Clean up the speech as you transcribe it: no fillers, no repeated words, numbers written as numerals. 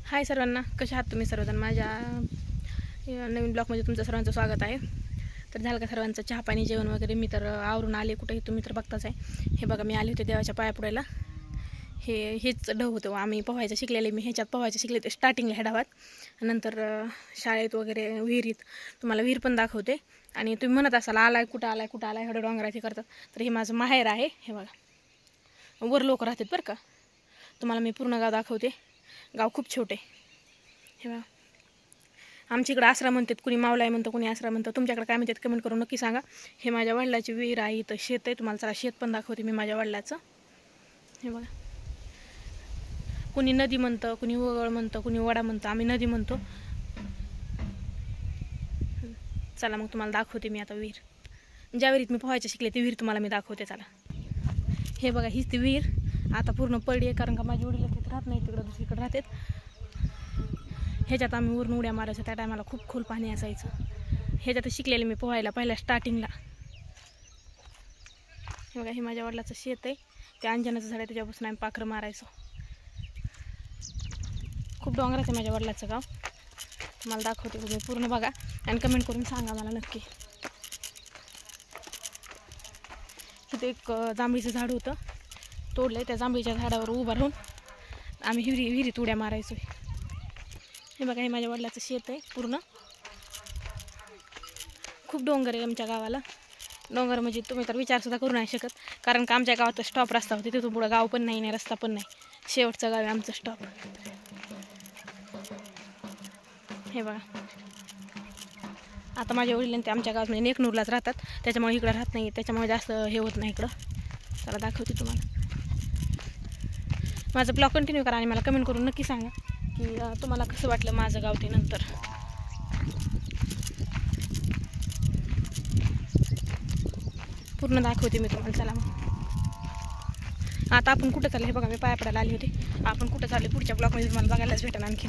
हाय सर्वांना, कशा आहात तुम्ही सर्वजण? माझ्या नवीन ब्लॉगमध्ये तुमचं सर्वांचं स्वागत आहे. तर झालं का सर्वांचं चहा पाणी जेवण वगैरे? मी तर आवरून आले. कुठेही तुम्ही तर बघताच आहे. हे बघा, मी आले होते देवाच्या पाया पडायला. हेच ढव होतं. आम्ही पोहायचं शिकलेले. मी ह्याच्यात पोहायचं शिकले ते स्टार्टिंगला ह्या डावात. नंतर शाळेत वगैरे विहिरीत तुम्हाला विहीर पण दाखवते. आणि तुम्ही म्हणत असाल आलाय कुठं आलाय एवढं डोंगराचे करतात. तर हे माझं माहेर आहे. हे बघा, वर लोक राहतात बरं का. तुम्हाला मी पूर्ण गाव दाखवते. गाव खूप छोटे. हे बघा, आमच्या इकडं आसरा म्हणतात, कुणी मावलाय म्हणतं, कुणी आसरा म्हणतं. तुमच्याकडे काय म्हणतात कमेंट करून नक्की सांगा. हे माझ्या वडिलाची विहीर आहे. इथं शेत आहे. तुम्हाला चला शेत पण दाखवते मी माझ्या वडिलाचं. हे बघा, कुणी नदी म्हणतं, कुणी वगळ म्हणतं, कुणी वडा म्हणतं. आम्ही नदी म्हणतो. चला मग तुम्हाला दाखवते मी आता विहीर. ज्या विहिरीत मी पोहायचं शिकले ती विहीर तुम्हाला मी दाखवते. चला, हे बघा, हीच ती विहीर. आता पूर्ण पडली आहे, कारण का माझी वडील तिथे राहत नाही, तिकडं दुसरीकडे राहतात. ह्याच्यात आम्ही वरून उड्या मारायचो. त्या टायमाला खूप खोल पाणी असायचं. ह्याच्यात शिकलेले मी पोहायला पहिल्या स्टार्टिंगला. हे बघा, हे माझ्या वडिलाचं शेत आहे. ते अंजनाचं झाड आहे, त्याच्यापासून आम्ही पाखरं मारायचो. खूप डोंगरात आहे माझ्या वडिलाचं गाव. तुम्हाला दाखवते तुम्ही पूर्ण बघा आणि कमेंट करून सांगा मला नक्की. इथे एक जांभळीचं झाड होतं, तोडलं. त्या जांभळीच्या झाडावर उभं राहून आम्ही विहिरीत उड्या मारायचो. हे बघा, हे माझ्या वडिलाचं शेत आहे पूर्ण. खूप डोंगर आहे आमच्या गावाला. डोंगर म्हणजे तुम्ही तर विचारसुद्धा करू नाही शकत, कारण का आमच्या गावात स्टॉप रस्ता होते. तिथून पुढं गाव पण नाही, रस्ता पण नाही. शेवटचं गाव आहे आमचं स्टॉप. हे बघा, आता माझ्या वडील ते आमच्या गावात म्हणजे नेकनूरलाच राहतात, त्याच्यामुळे इकडं राहत नाही. त्याच्यामुळे जास्त हे होत नाही इकडं. चला दाखवते तुम्हाला. माझं ब्लॉग कंटिन्यू करा आणि मला कमेंट करून नक्की सांगा की तुम्हाला कसं वाटलं माझं गाव ते नंतर. पूर्ण दाखवते मी तुम्हाला. चला मग आता आपण कुठं चाललं हे बघा. मी पाया पडायला आली होते. आपण कुठं चालले पुढच्या ब्लॉगमध्ये तुम्हाला बघायलाच भेटेल आणखी.